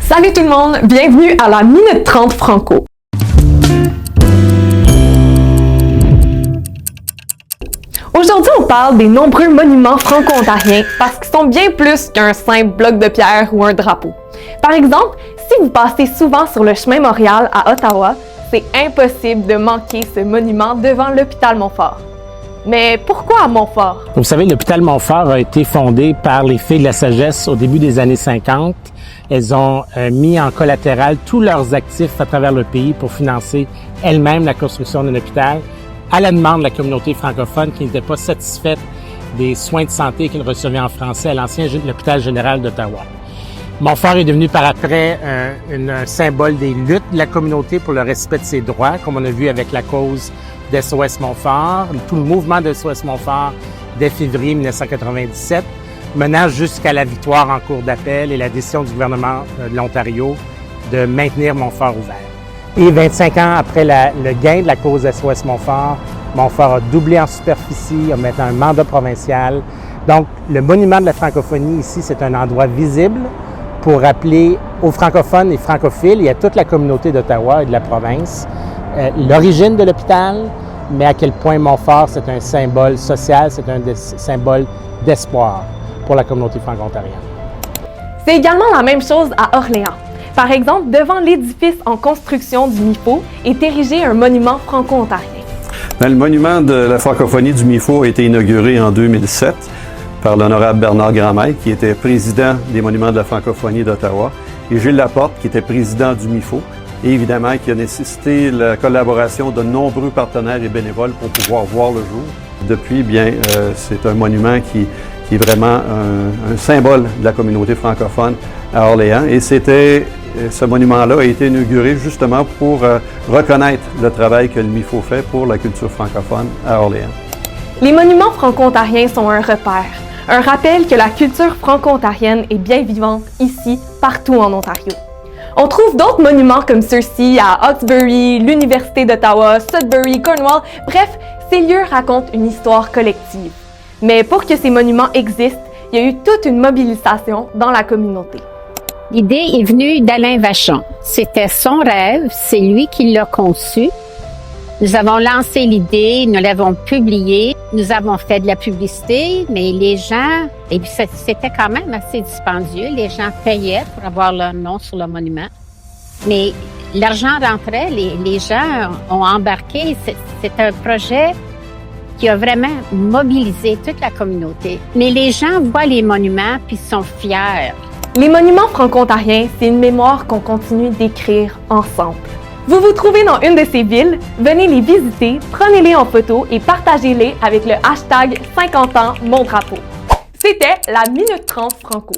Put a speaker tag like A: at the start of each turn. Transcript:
A: Salut tout le monde, bienvenue à la Minute 30 Franco. Aujourd'hui, on parle des nombreux monuments franco-ontariens parce qu'ils sont bien plus qu'un simple bloc de pierre ou un drapeau. Par exemple, si vous passez souvent sur le chemin Montréal à Ottawa, c'est impossible de manquer ce monument devant l'hôpital Montfort. Mais pourquoi à Montfort?
B: Vous savez, l'hôpital Montfort a été fondé par les Filles de la Sagesse au début des années 50. Elles ont mis en collatéral tous leurs actifs à travers le pays pour financer elles-mêmes la construction d'un hôpital à la demande de la communauté francophone qui n'était pas satisfaite des soins de santé qu'ils recevaient en français à l'ancien hôpital général d'Ottawa. Montfort est devenu par après un symbole des luttes de la communauté pour le respect de ses droits, comme on a vu avec la cause d'SOS Montfort, tout le mouvement de SOS Montfort dès février 1997, menant jusqu'à la victoire en cour d'appel et la décision du gouvernement de l'Ontario de maintenir Montfort ouvert. Et 25 ans après le gain de la cause SOS Montfort, Montfort a doublé en superficie, a maintenant un mandat provincial. Donc, le monument de la francophonie ici, c'est un endroit visible pour rappeler aux francophones et francophiles et à toute la communauté d'Ottawa et de la province l'origine de l'hôpital, mais à quel point Montfort, c'est un symbole social, c'est un symbole d'espoir pour la communauté franco-ontarienne.
A: C'est également la même chose à Orléans. Par exemple, devant l'édifice en construction du MIFO est érigé un monument franco-ontarien.
C: Le monument de la francophonie du MIFO a été inauguré en 2007 par l'honorable Bernard Grandmaître, qui était président des monuments de la francophonie d'Ottawa, et Gilles Laporte, qui était président du MIFO, et évidemment qui a nécessité la collaboration de nombreux partenaires et bénévoles pour pouvoir voir le jour. Depuis, c'est un monument qui est vraiment un symbole de la communauté francophone à Orléans, et ce monument-là a été inauguré justement pour reconnaître le travail que le MIFO fait pour la culture francophone à Orléans.
A: Les monuments franco-ontariens sont un repère, un rappel que la culture franco-ontarienne est bien vivante ici, partout en Ontario. On trouve d'autres monuments comme ceux-ci à Hawkesbury, l'Université d'Ottawa, Sudbury, Cornwall, bref, ces lieux racontent une histoire collective. Mais pour que ces monuments existent, il y a eu toute une mobilisation dans la communauté.
D: L'idée est venue d'Alain Vachon. C'était son rêve, c'est lui qui l'a conçu. Nous avons lancé l'idée, nous l'avons publiée, nous avons fait de la publicité, mais les gens, et puis c'était quand même assez dispendieux, les gens payaient pour avoir leur nom sur le monument. Mais l'argent rentrait, les gens ont embarqué, c'est un projet qui a vraiment mobilisé toute la communauté. Mais les gens voient les monuments puis sont fiers.
A: Les monuments franco-ontariens, c'est une mémoire qu'on continue d'écrire ensemble. Vous vous trouvez dans une de ces villes? Venez les visiter, prenez-les en photo et partagez-les avec le hashtag 50 ans mon drapeau. C'était la Minute 30 Franco.